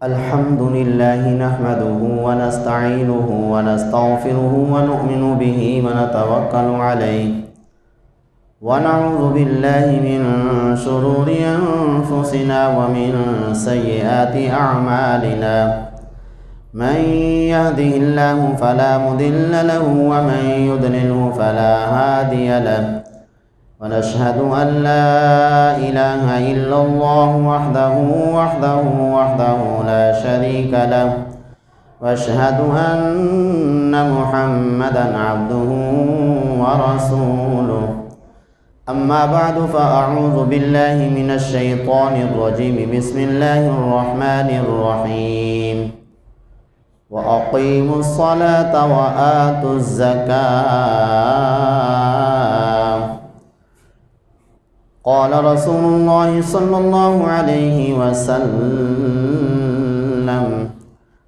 الحمد لله نحمده ونستعينه ونستغفره ونؤمن به ونتوكل عليه ونعوذ بالله من شرور أنفسنا ومن سيئات أعمالنا من يهده الله فلا مضل له ومن يضلله فلا هادي له ونشهد أن لا إله إلا الله وحده لا شريك له وأشهد أن محمدا عبده ورسوله أما بعد فأعوذ بالله من الشيطان الرجيم بسم الله الرحمن الرحيم وأقيموا الصلاة وآتوا الزكاة قال رسول الله صلى الله عليه وسلم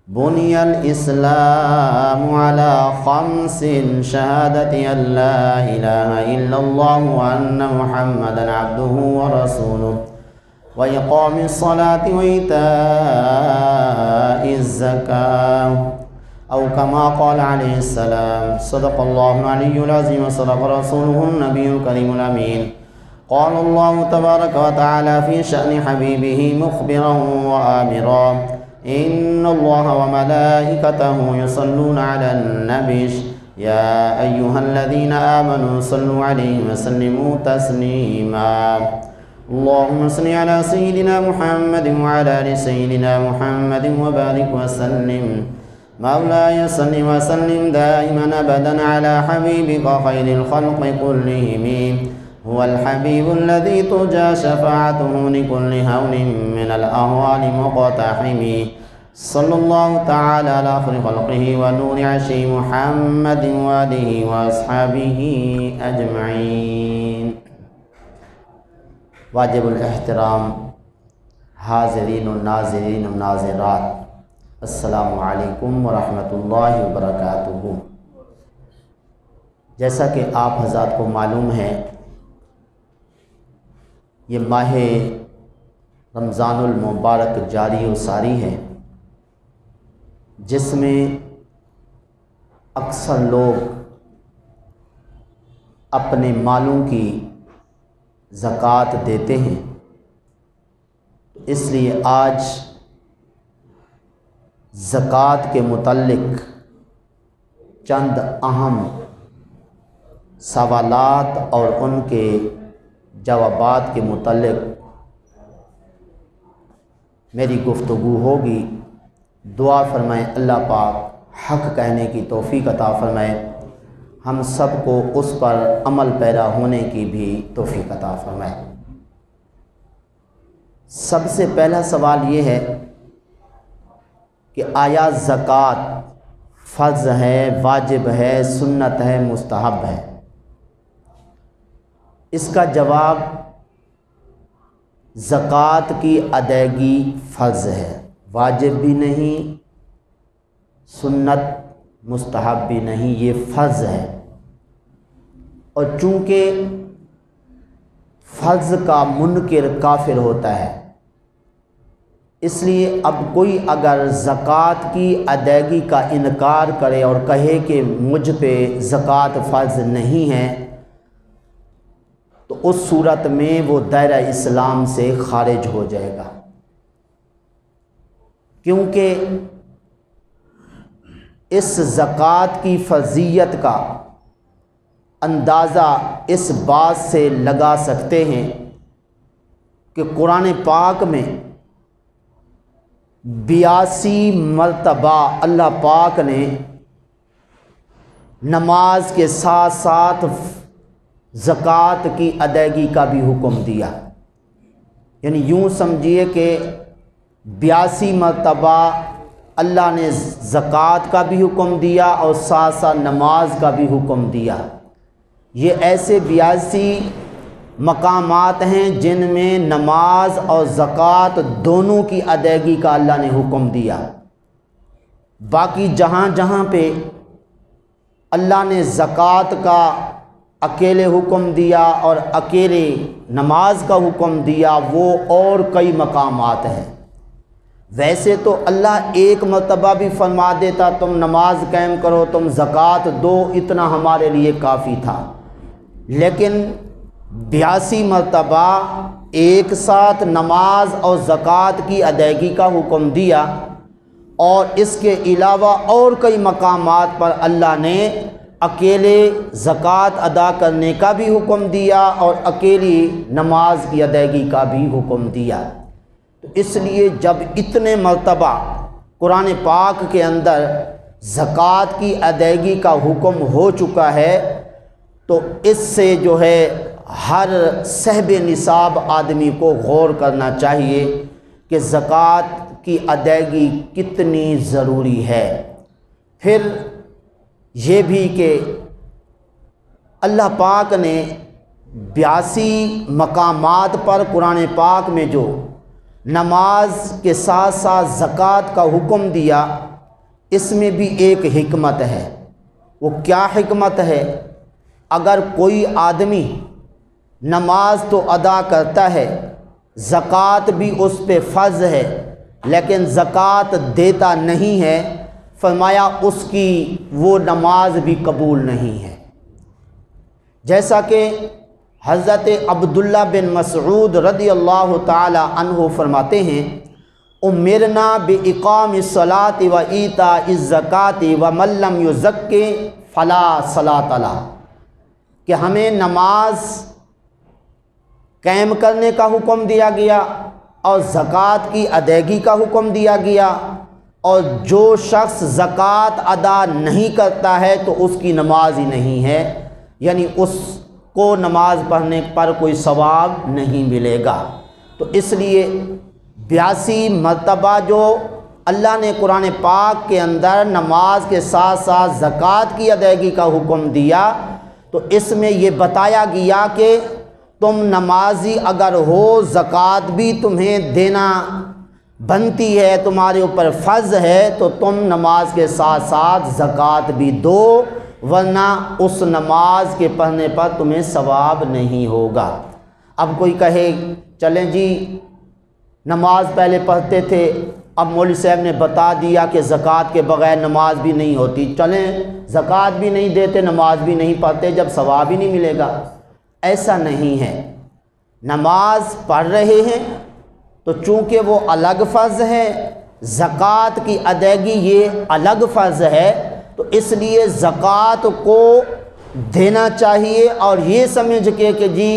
بني الإسلام على 5 شهادة أن لا إله إلا الله وأن محمدا عبده ورسوله وإقام الصلاة وإيتاء الزكاة أو كما قال عليه السلام صدق الله العلي العظيم وصدق رسوله النبي الكريم الأمين قال الله تبارك وتعالى في شأن حبيبه مخبرا وآمرا إن الله وملائكته يصلون على النبي يا أيها الذين آمنوا صلوا عليه وسلموا تسليما اللهم صل على سيدنا محمد وعلى آل سيدنا محمد وبارك وسلم مولاي صل وسلم دائما أبدا على حبيبك خير الخلق كلهم هو الحبيب الذي ترجى شفاعته لكل هون من الأهوال مقتحم صلى الله تعالى على خير خلقه ونور عرشه محمد وآله وأصحابه أجمعين. واجب الاحترام حاضرین و ناظرین و ناظرات، السلام علیکم ورحمۃ اللہ وبرکاتہ. جیسا کہ آپ حضرات کو معلوم ہے، یہ ماہ رمضان المبارک جاری و ساری ہے، جس میں اکثر لوگ اپنے مالوں کی زکوٰۃ دیتے ہیں. اس لیے آج زکوٰۃ کے متعلق چند اہم سوالات اور ان کے جوابات کے متعلق میری گفتگو ہوگی. دعا فرمائیں اللہ پاک حق کہنے کی توفیق عطا فرمائے، ہم سب کو اس پر عمل پیرا ہونے کی بھی توفیق عطا فرمائے. سب سے پہلا سوال یہ ہے کہ آیا زکوٰۃ فرض ہے، واجب ہے، سنت ہے، مستحب ہے؟ اس کا جواب زکوٰۃ کی ادائیگی فرض ہے، واجب بھی نہیں، سنت مستحب بھی نہیں، یہ فرض ہے. اور چونکہ فرض کا منکر کافر ہوتا ہے، اس لیے اب کوئی اگر زکوٰۃ کی ادائیگی کا انکار کرے اور کہے کہ مجھ پہ زکوٰۃ فرض نہیں ہے، تو اس صورت میں وہ دائرہ اسلام سے خارج ہو جائے گا. کیونکہ اس زکوٰۃ کی فرضیت کا اندازہ اس بات سے لگا سکتے ہیں کہ قرآن پاک میں 82 مرتبہ اللہ پاک نے نماز کے ساتھ ساتھ زکوٰۃ کی ادائیگی کا بھی حکم دیا. یعنی یوں سمجھیے کہ 82 مرتبہ اللہ نے زکوٰۃ کا بھی حکم دیا اور ساتھ ساتھ نماز کا بھی حکم دیا. یہ ایسے 82 مقامات ہیں جن میں نماز اور زکوٰۃ دونوں کی ادائیگی کا اللہ نے حکم دیا. باقی جہاں جہاں پہ اللہ نے زکوٰۃ کا اکیلے حکم دیا اور اکیلے نماز کا حکم دیا، وہ اور کئی مقامات ہیں. ویسے تو اللہ ایک مرتبہ بھی فرما دیتا تم نماز قائم کرو، تم زکوٰۃ دو، اتنا ہمارے لیے کافی تھا، لیکن 82 مرتبہ ایک ساتھ نماز اور زکوٰۃ کی ادائیگی کا حکم دیا، اور اس کے علاوہ اور کئی مقامات پر اللہ نے اکیلے زکوٰۃ ادا کرنے کا بھی حکم دیا اور اکیلی نماز کی ادائیگی کا بھی حکم دیا۔ تو اس لیے جب اتنے مرتبہ قرآن پاک کے اندر زکوٰۃ کی ادائیگی کا حکم ہو چکا ہے تو اس سے جو ہے ہر صاحب نصاب آدمی کو غور کرنا چاہیے کہ زکوٰۃ کی ادائیگی کتنی ضروری ہے۔ پھر یہ بھی کہ اللہ پاک نے 82 مقامات پر قرآن پاک میں جو نماز کے ساتھ ساتھ زکوٰۃ کا حکم دیا، اس میں بھی ایک حکمت ہے۔ وہ کیا حکمت ہے؟ اگر کوئی آدمی نماز تو ادا کرتا ہے، زکوٰۃ بھی اس پہ فرض ہے، لیکن زکوٰۃ دیتا نہیں ہے، فرمایا اس کی وہ نماز بھی قبول نہیں ہے۔ جیسا کہ حضرت عبداللہ بن مسعود رضی اللہ تعالی عنہ فرماتے ہیں، امرنا باقام الصلاۃ و ایتاء الزکوٰۃ ومن لم یزک فلا صلاۃ لہ، کہ ہمیں نماز قائم کرنے کا حکم دیا گیا اور زکوٰۃ کی ادائیگی کا حکم دیا گیا، اور جو شخص زکوٰۃ ادا نہیں کرتا ہے تو اس کی نماز ہی نہیں ہے، یعنی اس کو نماز پڑھنے پر کوئی ثواب نہیں ملے گا۔ تو اس لیے 82 مرتبہ جو اللہ نے قرآن پاک کے اندر نماز کے ساتھ ساتھ زکوٰۃ کی ادائیگی کا حکم دیا، تو اس میں یہ بتایا گیا کہ تم نمازی اگر ہو، زکوٰۃ بھی تمہیں دینا بنتی ہے، تمہارے اوپر فرض ہے، تو تم نماز کے ساتھ ساتھ زکوٰۃ بھی دو، ورنہ اس نماز کے پڑھنے پر تمہیں ثواب نہیں ہوگا۔ اب کوئی کہے چلیں جی نماز پہلے پڑھتے تھے، اب مولوی صاحب نے بتا دیا کہ زکوٰۃ کے بغیر نماز بھی نہیں ہوتی، چلیں زکوٰۃ بھی نہیں دیتے، نماز بھی نہیں پڑھتے، جب ثواب ہی نہیں ملے گا۔ ایسا نہیں ہے، نماز پڑھ رہے ہیں تو چونکہ وہ الگ فرض ہے، زکوٰۃ کی ادائیگی یہ الگ فرض ہے، تو اس لیے زکوٰۃ کو دینا چاہیے، اور یہ سمجھ کے کہ جی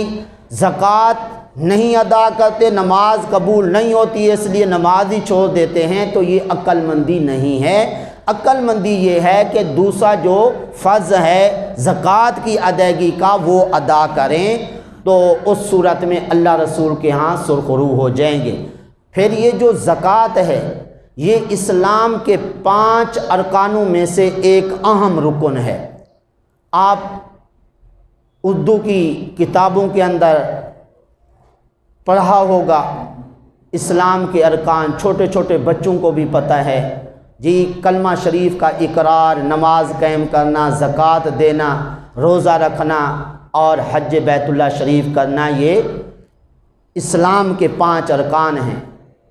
زکوٰۃ نہیں ادا کرتے نماز قبول نہیں ہوتی ہے اس لیے نماز ہی چھوڑ دیتے ہیں، تو یہ عقل مندی نہیں ہے۔ عقل مندی یہ ہے کہ دوسرا جو فرض ہے زکوٰۃ کی ادائیگی کا وہ ادا کریں، تو اس صورت میں اللہ رسول کے ہاں سرخرو ہو جائیں گے۔ پھر یہ جو زکوٰۃ ہے یہ اسلام کے 5 ارکانوں میں سے ایک اہم رکن ہے۔ آپ اردو کی کتابوں کے اندر پڑھا ہوگا اسلام کے ارکان، چھوٹے چھوٹے بچوں کو بھی پتہ ہے جی، کلمہ شریف کا اقرار، نماز قائم کرنا، زکوٰۃ دینا، روزہ رکھنا اور حج بیت اللہ شریف کرنا، یہ اسلام کے 5 ارکان ہیں۔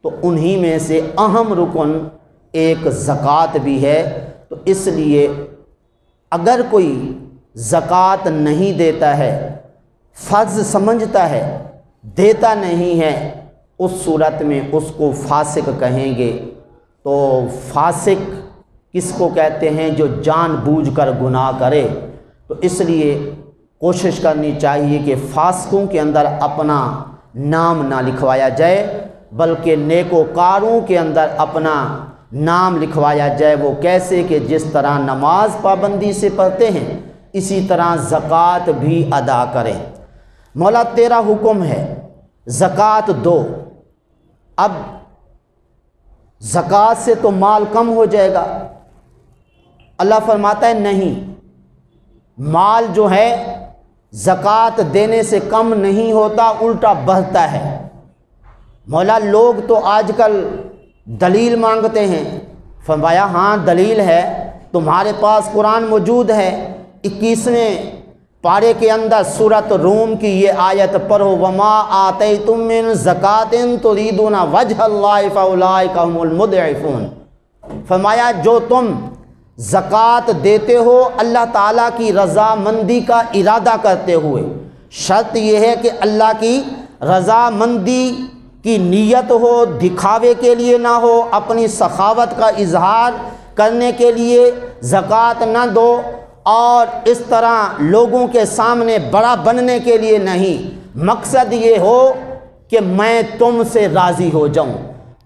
تو انہی میں سے اہم رکن ایک زکوٰۃ بھی ہے۔ تو اس لیے اگر کوئی زکوٰۃ نہیں دیتا ہے، فرض سمجھتا ہے، دیتا نہیں ہے، اس صورت میں اس کو فاسق کہیں گے۔ تو فاسق کس کو کہتے ہیں؟ جو جان بوجھ کر گناہ کرے۔ تو اس لیے کوشش کرنی چاہیے کہ فاسقوں کے اندر اپنا نام نہ لکھوایا جائے، بلکہ نیکوکاروں کے اندر اپنا نام لکھوایا جائے۔ وہ کیسے؟ کہ جس طرح نماز پابندی سے پڑھتے ہیں اسی طرح زکوٰۃ بھی ادا کریں۔ مولا تیرا حکم ہے زکوٰۃ دو، اب زکوٰۃ سے تو مال کم ہو جائے گا۔ اللہ فرماتا ہے نہیں، مال جو ہے زکوٰۃ دینے سے کم نہیں ہوتا، الٹا بڑھتا ہے۔ مولا لوگ تو آج کل دلیل مانگتے ہیں، فرمایا ہاں دلیل ہے، تمہارے پاس قرآن موجود ہے، 21ویں پارے کے اندر سورۃ روم کی یہ آیت پڑھو، وما آتیتم من زکات تریدون وجہ اللہ فاولئک هم المضعفون۔ فرمایا جو تم زکوٰۃ دیتے ہو اللہ تعالیٰ کی رضامندی کا ارادہ کرتے ہوئے، شرط یہ ہے کہ اللہ کی رضامندی کی نیت ہو، دکھاوے کے لیے نہ ہو، اپنی سخاوت کا اظہار کرنے کے لیے زکوٰۃ نہ دو، اور اس طرح لوگوں کے سامنے بڑا بننے کے لیے نہیں، مقصد یہ ہو کہ میں تم سے راضی ہو جاؤں،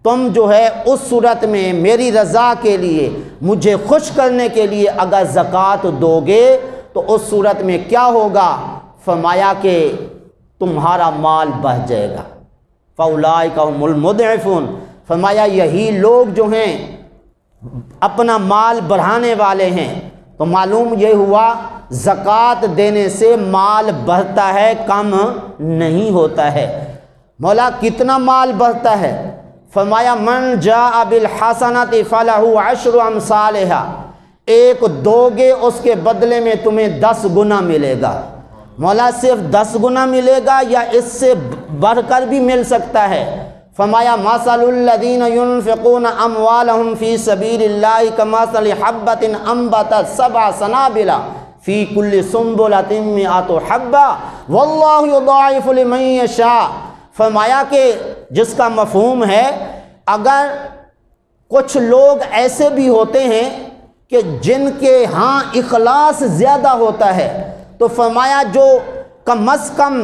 تم جو ہے اس صورت میں میری رضا کے لیے، مجھے خوش کرنے کے لیے اگر زکوٰۃ دو گے تو اس صورت میں کیا ہوگا؟ فرمایا کہ تمہارا مال بڑھ جائے گا، فاولئک هم المضعفون۔ فرمایا یہی لوگ جو ہیں اپنا مال بڑھانے والے ہیں۔ تو معلوم یہ ہوا زکوٰۃ دینے سے مال بڑھتا ہے، کم نہیں ہوتا ہے۔ مولا کتنا مال بڑھتا ہے؟ فرمایا من جاء بالحسنۃ فلہ عشر امثالھا، ایک دو گے اس کے بدلے میں تمہیں 10 گنا ملے گا۔ مولا صرف 10 گنا ملے گا یا اس سے بڑھ کر بھی مل سکتا ہے؟ فرمایا مثل الذین ينفقون اموالهم فی سبیل اللہ کمثل حبۃ انبتت 7 سنابل فی کل سنبلۃ 100 حبۃ واللہ یضاعف لمن یشاء۔ فرمایا کہ جس کا مفہوم ہے اگر کچھ لوگ ایسے بھی ہوتے ہیں کہ جن کے ہاں اخلاص زیادہ ہوتا ہے، تو فرمایا جو کم از کم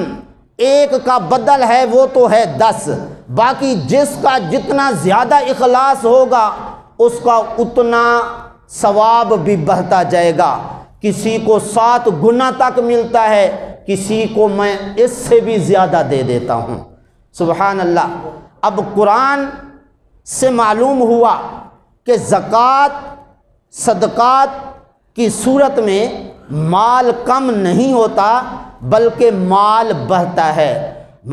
ایک کا بدل ہے وہ تو ہے 10، باقی جس کا جتنا زیادہ اخلاص ہوگا اس کا اتنا ثواب بھی بڑھتا جائے گا۔ کسی کو 7 گنا تک ملتا ہے، کسی کو میں اس سے بھی زیادہ دے دیتا ہوں۔ سبحان اللہ۔ اب قرآن سے معلوم ہوا کہ زکوٰۃ صدقات کی صورت میں مال کم نہیں ہوتا بلکہ مال بڑھتا ہے۔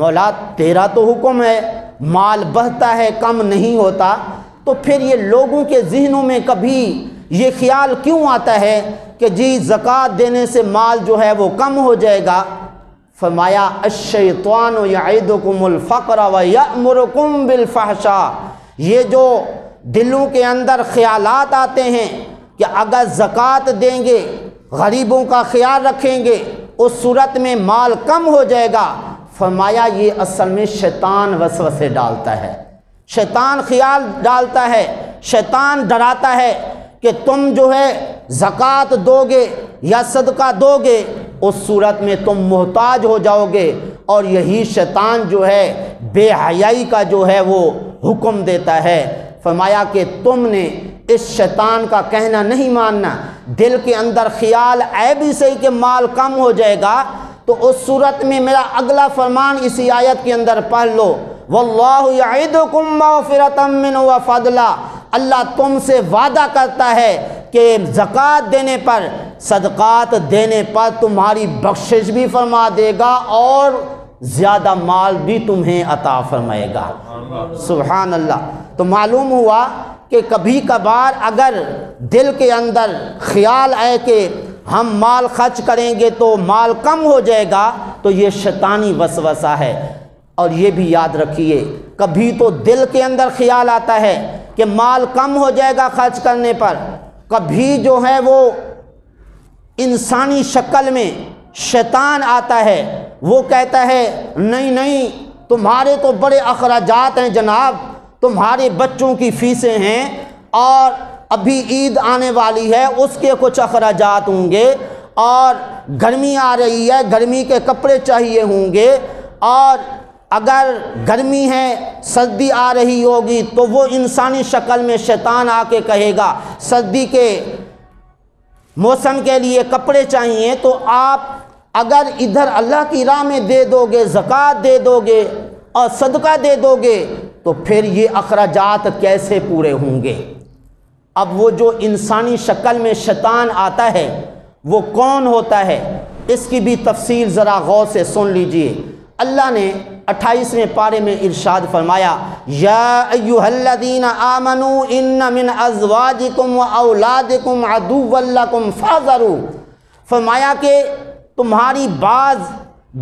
مولا تیرا تو حکم ہے مال بڑھتا ہے کم نہیں ہوتا، تو پھر یہ لوگوں کے ذہنوں میں کبھی یہ خیال کیوں آتا ہے کہ جی زکوٰۃ دینے سے مال جو ہے وہ کم ہو جائے گا؟ فرمایا الشیطان یعدکم الفقر ویأمرکم بالفحشاء، یہ جو دلوں کے اندر خیالات آتے ہیں کہ اگر زکوٰۃ دیں گے، غریبوں کا خیال رکھیں گے، اس صورت میں مال کم ہو جائے گا، فرمایا یہ اصل میں شیطان وسوسے ڈالتا ہے، شیطان خیال ڈالتا ہے، شیطان ڈراتا ہے کہ تم جو ہے زکوٰۃ دو گے یا صدقہ دو گے اس صورت میں تم محتاج ہو جاؤ گے، اور یہی شیطان جو ہے بے حیائی کا جو ہے وہ حکم دیتا ہے۔ فرمایا کہ تم نے اس شیطان کا کہنا نہیں ماننا، دل کے اندر خیال ہے بھی صحیح کہ مال کم ہو جائے گا، تو اس صورت میں میرا اگلا فرمان اسی آیت کے اندر پڑھ لو، واللہ یعدکم مغفرۃ منہ وفضلا، اللہ تم سے وعدہ کرتا ہے کہ زکوٰۃ دینے پر، صدقات دینے پر تمہاری بخشش بھی فرما دے گا اور زیادہ مال بھی تمہیں عطا فرمائے گا۔ سبحان اللہ۔ تو معلوم ہوا کہ کبھی کبھار اگر دل کے اندر خیال آئے کہ ہم مال خرچ کریں گے تو مال کم ہو جائے گا، تو یہ شیطانی وسوسہ ہے۔ اور یہ بھی یاد رکھیے کبھی تو دل کے اندر خیال آتا ہے کہ مال کم ہو جائے گا خرچ کرنے پر، کبھی جو ہے وہ انسانی شکل میں شیطان آتا ہے، وہ کہتا ہے نہیں نہیں تمہارے تو بڑے اخراجات ہیں جناب، تمہارے بچوں کی فیسیں ہیں اور ابھی عید آنے والی ہے اس کے کچھ اخراجات ہوں گے، اور گرمی آ رہی ہے گرمی کے کپڑے چاہیے ہوں گے، اور اگر گرمی ہے سردی آ رہی ہوگی تو وہ انسانی شکل میں شیطان آ کے کہے گا سردی کے موسم کے لیے کپڑے چاہیے، تو آپ اگر ادھر اللہ کی راہ میں دے دو گے، زکوٰۃ دے دو گے اور صدقہ دے دو گے تو پھر یہ اخراجات کیسے پورے ہوں گے؟ اب وہ جو انسانی شکل میں شیطان آتا ہے وہ کون ہوتا ہے؟ اس کی بھی تفصیل ذرا غور سے سن لیجئے۔ اللہ نے 28ویں پارے میں ارشاد فرمایا یا ایھا الذین آمنوا ان من ازواجکم و اولادکم عدوا لکم فاحذروا، فرمایا کہ تمہاری بعض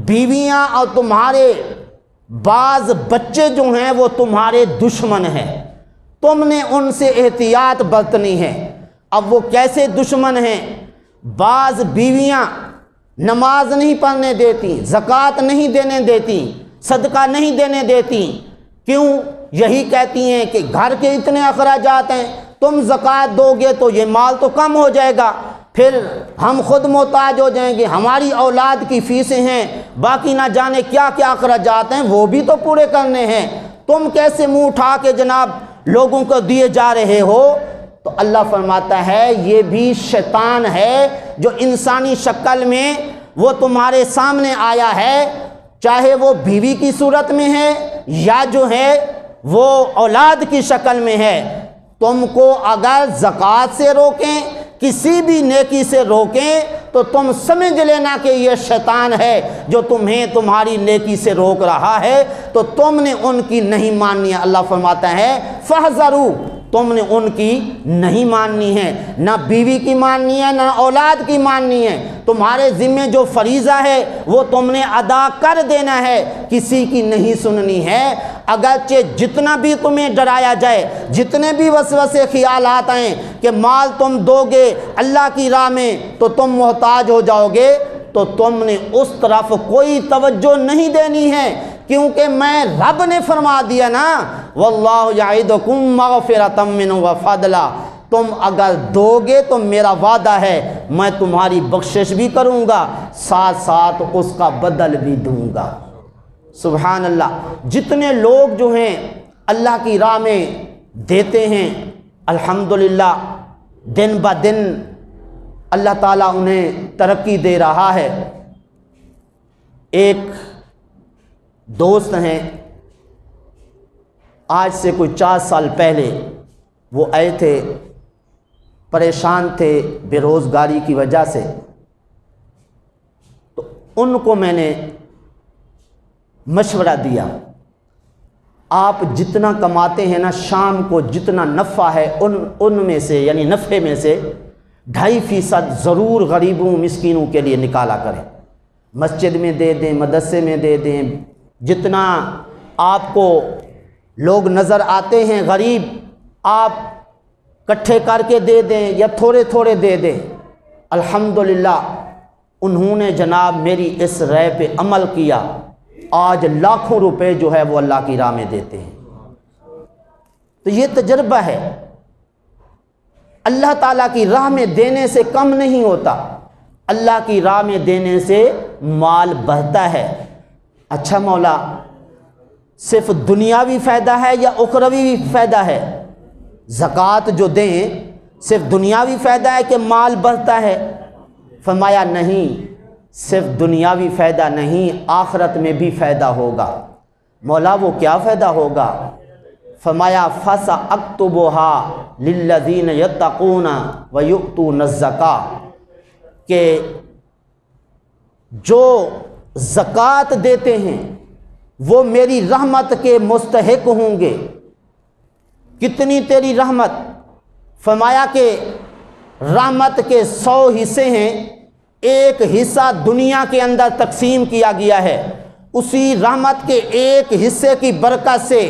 بیویاں اور تمہارے بعض بچے جو ہیں وہ تمہارے دشمن ہیں، تم نے ان سے احتیاط برتنی ہے۔ اب وہ کیسے دشمن ہیں؟ بعض بیویاں نماز نہیں پڑھنے دیتی، زکوٰۃ نہیں دینے دیتی، صدقہ نہیں دینے دیتی، کیوں؟ یہی کہتی ہیں کہ گھر کے اتنے اخراجات ہیں، تم زکوٰۃ دو گے تو یہ مال تو کم ہو جائے گا، پھر ہم خود محتاج ہو جائیں گے، ہماری اولاد کی فیسیں ہیں، باقی نہ جانے کیا کیا اخراجات ہیں، وہ بھی تو پورے کرنے ہیں، تم کیسے منہ اٹھا کے جناب لوگوں کو دیے جا رہے ہو؟ تو اللہ فرماتا ہے یہ بھی شیطان ہے جو انسانی شکل میں وہ تمہارے سامنے آیا ہے، چاہے وہ بیوی کی صورت میں ہے یا جو ہے وہ اولاد کی شکل میں ہے۔ تم کو اگر زکوٰۃ سے روکیں، کسی بھی نیکی سے روکیں، تو تم سمجھ لینا کہ یہ شیطان ہے جو تمہیں تمہاری نیکی سے روک رہا ہے، تو تم نے ان کی نہیں ماننی ہے۔ اللہ فرماتا ہے فَاحْذَرُوا، تم نے ان کی نہیں ماننی ہے، نہ بیوی کی ماننی ہے، نہ اولاد کی ماننی ہے، تمہارے ذمہ جو فریضہ ہے وہ تم نے ادا کر دینا ہے، کسی کی نہیں سننی ہے۔ اگرچہ جتنا بھی تمہیں ڈرایا جائے، جتنے بھی وسوسے خیالات آئیں کہ مال تم دو گے اللہ کی راہ میں تو تم محتاج ہو جاؤ گے، تو تم نے اس طرف کوئی توجہ نہیں دینی ہے، کیونکہ میں رب نے فرما دیا نا واللہ یعدکم مغفرۃ منہ وفضلا، تم اگر دو گے تو میرا وعدہ ہے میں تمہاری بخشش بھی کروں گا، ساتھ ساتھ اس کا بدل بھی دوں گا۔ سبحان اللہ۔ جتنے لوگ جو ہیں اللہ کی راہ میں دیتے ہیں الحمدللہ، دن بہ دن اللہ تعالیٰ انہیں ترقی دے رہا ہے۔ ایک دوست ہیں، آج سے کوئی 4 سال پہلے وہ آئے تھے، پریشان تھے بے روزگاری کی وجہ سے، تو ان کو میں نے مشورہ دیا، آپ جتنا کماتے ہیں نا شام کو جتنا نفع ہے ان میں سے یعنی نفع میں سے 2.5% ضرور غریبوں مسکینوں کے لیے نکالا کریں، مسجد میں دے دیں، مدرسے میں دے دیں، جتنا آپ کو لوگ نظر آتے ہیں غریب آپ کٹھے کر کے دے دیں یا تھوڑے تھوڑے دے دیں۔ الحمدللہ انہوں نے جناب میری اس رائے پہ عمل کیا، آج لاکھوں روپے جو ہے وہ اللہ کی راہ میں دیتے ہیں۔ تو یہ تجربہ ہے، اللہ تعالیٰ کی راہ میں دینے سے کم نہیں ہوتا، اللہ کی راہ میں دینے سے مال بڑھتا ہے۔ اچھا مولا صرف دنیاوی فائدہ ہے یا اخروی فائدہ ہے؟ زکوٰۃ جو دیں صرف دنیاوی فائدہ ہے کہ مال بڑھتا ہے؟ فرمایا نہیں، صرف دنیاوی فائدہ نہیں، آخرت میں بھی فائدہ ہوگا۔ مولا وہ کیا فائدہ ہوگا؟ فرمایا فَسَأَكْتُبُهَا لِلَّذِينَ يَتَّقُونَ وَيُؤْتُونَ الزَّكَاةَ، کہ جو زکوٰۃ دیتے ہیں وہ میری رحمت کے مستحق ہوں گے۔ کتنی تیری رحمت؟ فرمایا کہ رحمت کے 100 حصے ہیں، ایک حصہ دنیا کے اندر تقسیم کیا گیا ہے، اسی رحمت کے ایک حصے کی برکت سے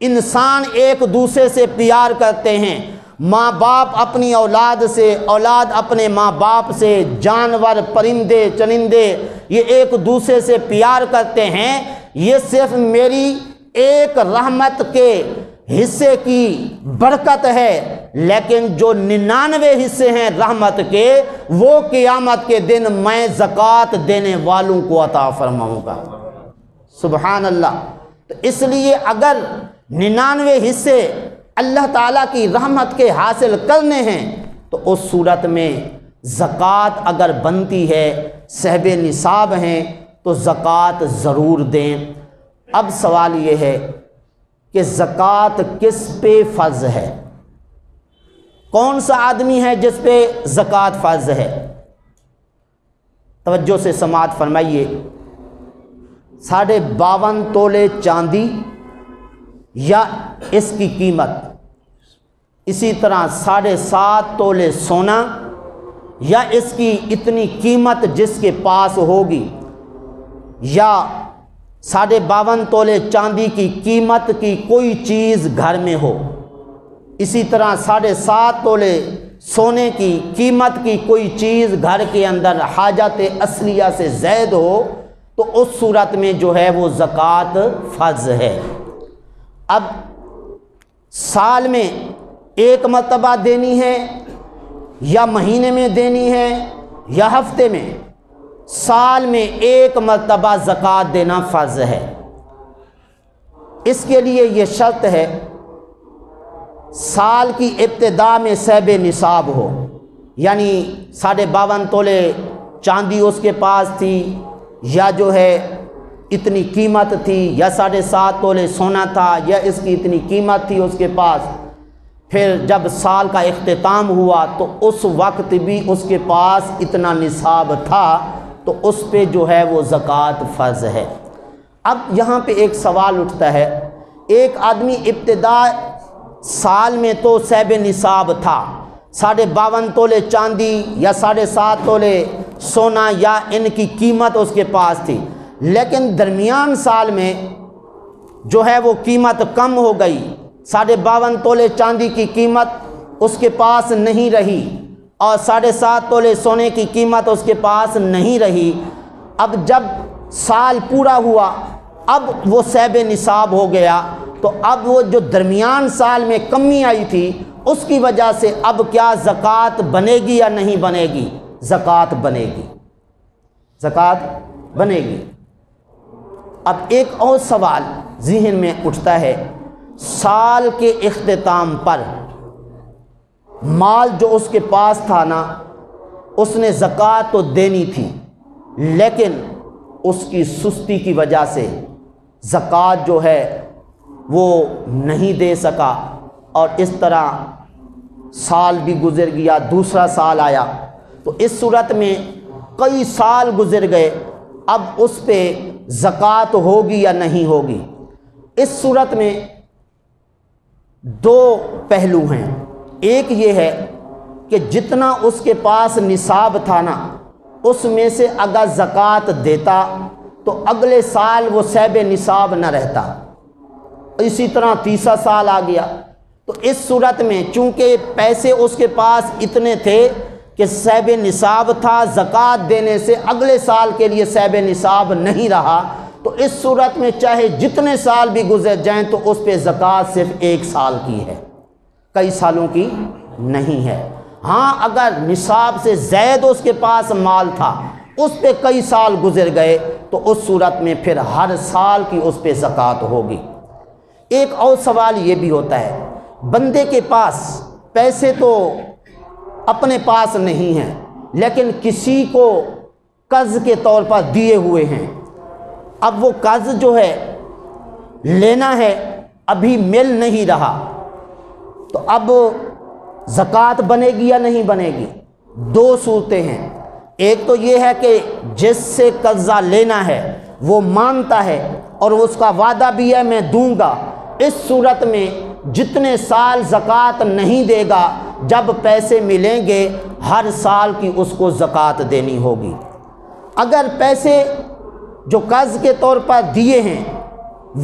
انسان ایک دوسرے سے پیار کرتے ہیں، ماں باپ اپنی اولاد سے، اولاد اپنے ماں باپ سے، جانور پرندے چرندے یہ ایک دوسرے سے پیار کرتے ہیں۔ یہ صرف میری ایک رحمت کے حصے کی برکت ہے، لیکن جو 99 حصے ہیں رحمت کے وہ قیامت کے دن میں زکوٰۃ دینے والوں کو عطا فرماؤں گا۔ سبحان اللہ۔ تو اس لیے اگر 99 حصے اللہ تعالیٰ کی رحمت کے حاصل کرنے ہیں تو اس صورت میں زکوٰۃ اگر بنتی ہے، صاحب نصاب ہیں تو زکوٰۃ ضرور دیں۔ اب سوال یہ ہے کہ زکوٰۃ کس پہ فرض ہے؟ کون سا آدمی ہے جس پہ زکوٰۃ فرض ہے؟ توجہ سے سماعت فرمائیے۔ 52.5 تولے چاندی یا اس کی قیمت، اسی طرح 7.5 تولے سونا یا اس کی اتنی قیمت جس کے پاس ہوگی، یا 52.5 تولے چاندی کی قیمت کی کوئی چیز گھر میں ہو، اسی طرح 7.5 تولے سونے کی قیمت کی کوئی چیز گھر کے اندر حاجت اصلیہ سے زائد ہو، تو اس صورت میں جو ہے وہ زکوٰۃ فرض ہے۔ اب سال میں ایک مرتبہ دینی ہے، یا مہینے میں دینی ہے، یا ہفتے میں؟ سال میں ایک مرتبہ زکوٰۃ دینا فرض ہے۔ اس کے لیے یہ شرط ہے سال کی ابتدا میں صاحب نصاب ہو، یعنی 52.5 تولے چاندی اس کے پاس تھی، یا جو ہے اتنی قیمت تھی، یا 7.5 تولے سونا تھا، یا اس کی اتنی قیمت تھی اس کے پاس۔ پھر جب سال کا اختتام ہوا تو اس وقت بھی اس کے پاس اتنا نصاب تھا، تو اس پہ جو ہے وہ زکوٰۃ فرض ہے۔ اب یہاں پہ ایک سوال اٹھتا ہے، ایک آدمی ابتدا سال میں تو صاحب نصاب تھا، 52.5 تولے چاندی یا 7.5 تولے سونا یا ان کی قیمت اس کے پاس تھی، لیکن درمیان سال میں جو ہے وہ قیمت کم ہو گئی، 52.5 تولے چاندی کی قیمت اس کے پاس نہیں رہی، اور 7.5 تولے سونے کی قیمت اس کے پاس نہیں رہی۔ اب جب سال پورا ہوا، اب وہ صاحب نصاب ہو گیا، تو اب وہ جو درمیان سال میں کمی آئی تھی اس کی وجہ سے اب کیا زکوٰۃ بنے گی یا نہیں بنے گی؟ زکوٰۃ بنے گی، زکوٰۃ بنے گی۔ اب ایک اور سوال ذہن میں اٹھتا ہے، سال کے اختتام پر مال جو اس کے پاس تھا نا، اس نے زکوٰۃ تو دینی تھی، لیکن اس کی سستی کی وجہ سے زکوٰۃ جو ہے وہ نہیں دے سکا، اور اس طرح سال بھی گزر گیا، دوسرا سال آیا، تو اس صورت میں کئی سال گزر گئے، اب اس پہ زکوٰۃ ہوگی یا نہیں ہوگی؟ اس صورت میں دو پہلو ہیں، ایک یہ ہے کہ جتنا اس کے پاس نصاب تھا نا، اس میں سے اگر زکوٰۃ دیتا تو اگلے سال وہ صاحب نصاب نہ رہتا، اسی طرح تیسرا سال آ گیا، تو اس صورت میں چونکہ پیسے اس کے پاس اتنے تھے کہ صاحب نصاب تھا، زکوٰۃ دینے سے اگلے سال کے لیے صاحب نصاب نہیں رہا، تو اس صورت میں چاہے جتنے سال بھی گزر جائیں تو اس پہ زکوٰۃ صرف ایک سال کی ہے، کئی سالوں کی نہیں ہے۔ ہاں اگر نصاب سے زائد اس کے پاس مال تھا، اس پہ کئی سال گزر گئے، تو اس صورت میں پھر ہر سال کی اس پہ زکوٰۃ ہوگی۔ ایک اور سوال یہ بھی ہوتا ہے، بندے کے پاس پیسے تو اپنے پاس نہیں ہیں، لیکن کسی کو قرض کے طور پر دیے ہوئے ہیں، اب وہ قرض جو ہے لینا ہے، ابھی مل نہیں رہا، تو اب زکوٰۃ بنے گی یا نہیں بنے گی؟ دو صورتیں ہیں، ایک تو یہ ہے کہ جس سے قرضہ لینا ہے وہ مانتا ہے اور اس کا وعدہ بھی ہے میں دوں گا، اس صورت میں جتنے سال زکوٰۃ نہیں دے گا، جب پیسے ملیں گے ہر سال کی اس کو زکوٰۃ دینی ہوگی۔ اگر پیسے جو قرض کے طور پر دیے ہیں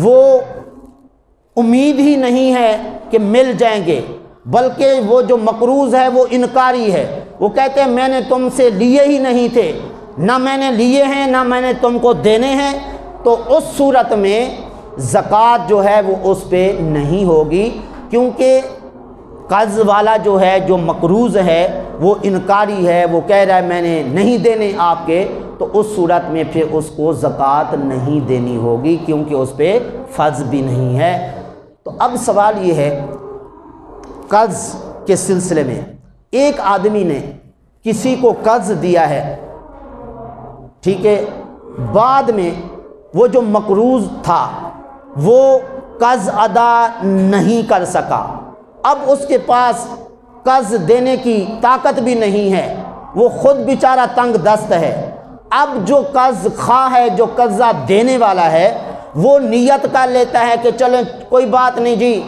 وہ امید ہی نہیں ہے کہ مل جائیں گے، بلکہ وہ جو مقروض ہے وہ انکاری ہے، وہ کہتے ہیں میں نے تم سے لیے ہی نہیں تھے، نہ میں نے لیے ہیں نہ میں نے تم کو دینے ہیں، تو اس صورت میں زکوٰۃ جو ہے وہ اس پہ نہیں ہوگی، کیونکہ قرض والا جو ہے جو مقروض ہے وہ انکاری ہے، وہ کہہ رہا ہے میں نے نہیں دینے آپ کے، تو اس صورت میں پھر اس کو زکوٰۃ نہیں دینی ہوگی، کیونکہ اس پہ فرض بھی نہیں ہے۔ تو اب سوال یہ ہے، قرض کے سلسلے میں ایک آدمی نے کسی کو قرض دیا ہے، ٹھیک ہے، بعد میں وہ جو مقروض تھا وہ قرض ادا نہیں کر سکا، اب اس کے پاس قرض دینے کی طاقت بھی نہیں ہے، وہ خود بیچارہ تنگ دست ہے، اب جو قرض خواہ ہے، جو قرضہ دینے والا ہے، وہ نیت کر لیتا ہے کہ چلیں کوئی بات نہیں جی،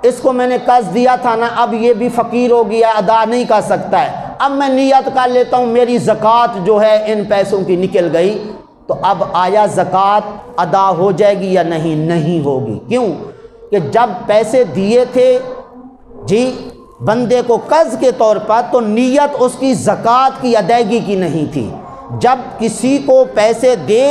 اس کو میں نے قرض دیا تھا نا، اب یہ بھی فقیر ہو گیا، ادا نہیں کر سکتا ہے، اب میں نیت کر لیتا ہوں میری زکوٰۃ جو ہے ان پیسوں کی نکل گئی، تو اب آیا زکوٰۃ ادا ہو جائے گی یا نہیں ہوگی؟ کیوں کہ جب پیسے دیے تھے جی بندے کو قرض کے طور پر، تو نیت اس کی زکوٰۃ کی ادائیگی کی نہیں تھی۔ جب کسی کو پیسے دے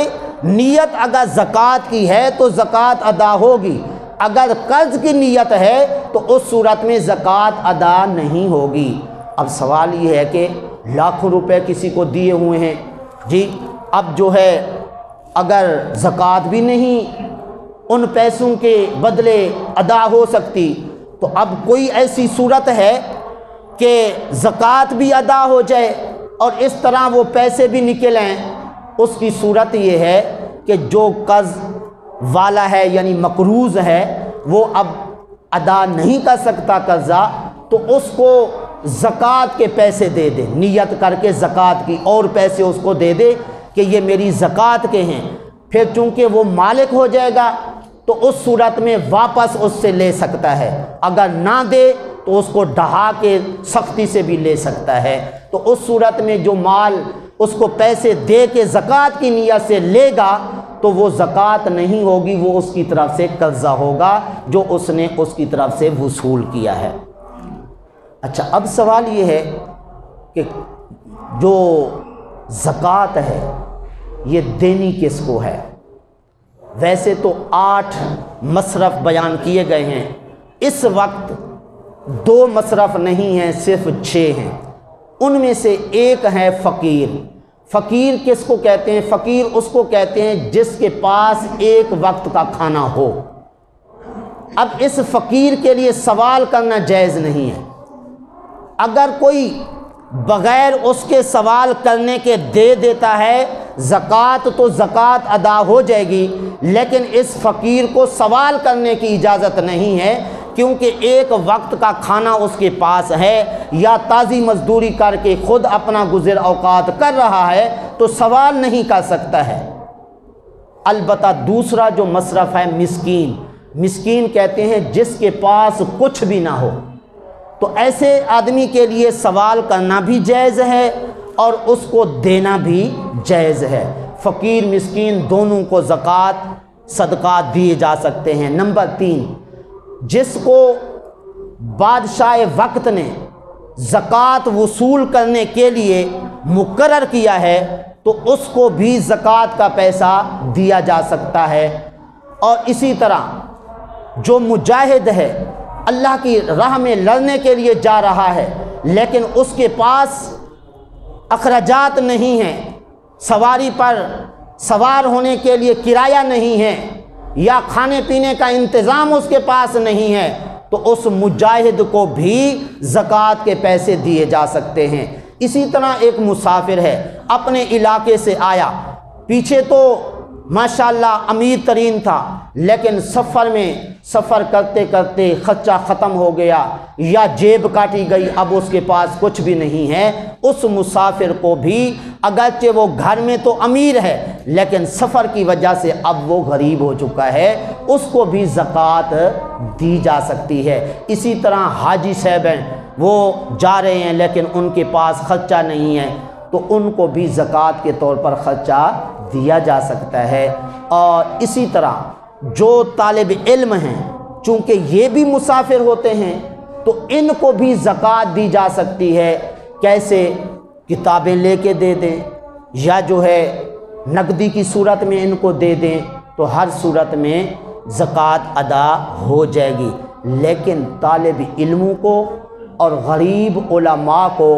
نیت اگر زکوٰۃ کی ہے تو زکوٰۃ ادا ہوگی، اگر قرض کی نیت ہے تو اس صورت میں زکوٰۃ ادا نہیں ہوگی۔ اب سوال یہ ہے کہ لاکھوں روپے کسی کو دیے ہوئے ہیں جی، اب جو ہے اگر زکوٰۃ بھی نہیں ان پیسوں کے بدلے ادا ہو سکتی، تو اب کوئی ایسی صورت ہے کہ زکوٰۃ بھی ادا ہو جائے اور اس طرح وہ پیسے بھی نکلیں؟ اس کی صورت یہ ہے کہ جو قرض والا ہے یعنی مقروض ہے وہ اب ادا نہیں کر سکتا قرضہ، تو اس کو زکوٰۃ کے پیسے دے دے، نیت کر کے زکوٰۃ کی اور پیسے اس کو دے دے کہ یہ میری زکوٰۃ کے ہیں۔ پھر چونکہ وہ مالک ہو جائے گا تو اس صورت میں واپس اس سے لے سکتا ہے، اگر نہ دے تو اس کو ڈھا کے سختی سے بھی لے سکتا ہے۔ تو اس صورت میں جو مال اس کو پیسے دے کے زکوٰۃ کی نیت سے لے گا تو وہ زکوٰۃ نہیں ہوگی، وہ اس کی طرف سے قرضہ ہوگا جو اس نے اس کی طرف سے وصول کیا ہے۔ اچھا، اب سوال یہ ہے کہ جو زکوٰۃ ہے یہ دینی کس کو ہے؟ ویسے تو 8 مصرف بیان کیے گئے ہیں، اس وقت 2 مصرف نہیں ہیں، صرف 6 ہیں۔ ان میں سے ایک ہے فقیر۔ فقیر کس کو کہتے ہیں؟ فقیر اس کو کہتے ہیں جس کے پاس ایک وقت کا کھانا ہو۔ اب اس فقیر کے لیے سوال کرنا جائز نہیں ہے۔ اگر کوئی بغیر اس کے سوال کرنے کے دے دیتا ہے زکوٰۃ تو زکوٰۃ ادا ہو جائے گی، لیکن اس فقیر کو سوال کرنے کی اجازت نہیں ہے، کیونکہ ایک وقت کا کھانا اس کے پاس ہے یا تازی مزدوری کر کے خود اپنا گزر اوقات کر رہا ہے تو سوال نہیں کر سکتا ہے۔ البتہ دوسرا جو مصرف ہے مسکین، مسکین کہتے ہیں جس کے پاس کچھ بھی نہ ہو، تو ایسے آدمی کے لیے سوال کرنا بھی جائز ہے اور اس کو دینا بھی جائز ہے۔ فقیر مسکین دونوں کو زکوٰۃ صدقات دیے جا سکتے ہیں۔ نمبر 3، جس کو بادشاہ وقت نے زکوٰۃ وصول کرنے کے لیے مقرر کیا ہے تو اس کو بھی زکوٰۃ کا پیسہ دیا جا سکتا ہے۔ اور اسی طرح جو مجاہد ہے، اللہ کی راہ میں لڑنے کے لیے جا رہا ہے لیکن اس کے پاس اخراجات نہیں ہیں، سواری پر سوار ہونے کے لیے کرایہ نہیں ہے یا کھانے پینے کا انتظام اس کے پاس نہیں ہے، تو اس مجاہد کو بھی زکوٰۃ کے پیسے دیے جا سکتے ہیں۔ اسی طرح ایک مسافر ہے، اپنے علاقے سے آیا، پیچھے تو ماشاءاللہ امیر ترین تھا، لیکن سفر کرتے کرتے خرچہ ختم ہو گیا یا جیب کاٹی گئی، اب اس کے پاس کچھ بھی نہیں ہے، اس مسافر کو بھی اگرچہ وہ گھر میں تو امیر ہے لیکن سفر کی وجہ سے اب وہ غریب ہو چکا ہے، اس کو بھی زکوٰۃ دی جا سکتی ہے۔ اسی طرح حاجی صاحب ہیں، وہ جا رہے ہیں لیکن ان کے پاس خرچہ نہیں ہے تو ان کو بھی زکوٰۃ کے طور پر خرچہ دیا جا سکتا ہے۔ اور اسی طرح جو طالب علم ہیں چونکہ یہ بھی مسافر ہوتے ہیں تو ان کو بھی زکوٰۃ دی جا سکتی ہے۔ کیسے؟ کتابیں لے کے دے دیں یا جو ہے نقدی کی صورت میں ان کو دے دیں تو ہر صورت میں زکوٰۃ ادا ہو جائے گی۔ لیکن طالب علموں کو اور غریب علماء کو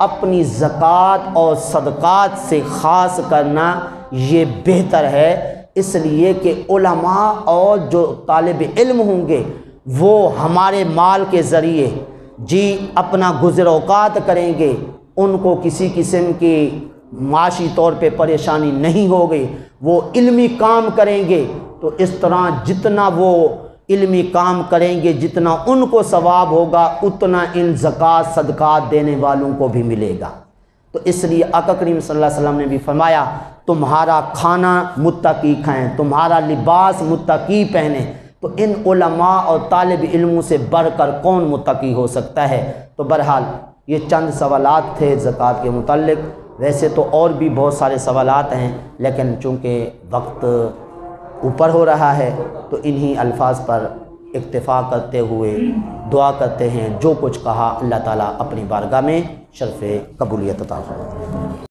اپنی زکوٰۃ اور صدقات سے خاص کرنا یہ بہتر ہے، اس لیے کہ علماء اور جو طالب علم ہوں گے وہ ہمارے مال کے ذریعے جی اپنا گزر اوقات کریں گے، ان کو کسی قسم کی معاشی طور پہ پریشانی نہیں ہوگی، وہ علمی کام کریں گے، تو اس طرح جتنا وہ علمی کام کریں گے جتنا ان کو ثواب ہوگا اتنا ان زکوٰۃ صدقات دینے والوں کو بھی ملے گا۔ تو اس لیے آقا کریم صلی اللہ علیہ وسلم نے بھی فرمایا تمہارا کھانا متقی کھائیں، تمہارا لباس متقی پہنیں، تو ان علماء اور طالب علموں سے بڑھ کر کون متقی ہو سکتا ہے؟ تو بہرحال یہ چند سوالات تھے زکوٰۃ کے متعلق، ویسے تو اور بھی بہت سارے سوالات ہیں، لیکن چونکہ وقت اوپر ہو رہا ہے تو انہی الفاظ پر اکتفا کرتے ہوئے دعا کرتے ہیں، جو کچھ کہا اللہ تعالیٰ اپنی بارگاہ میں شرف قبولیت عطا فرمائے۔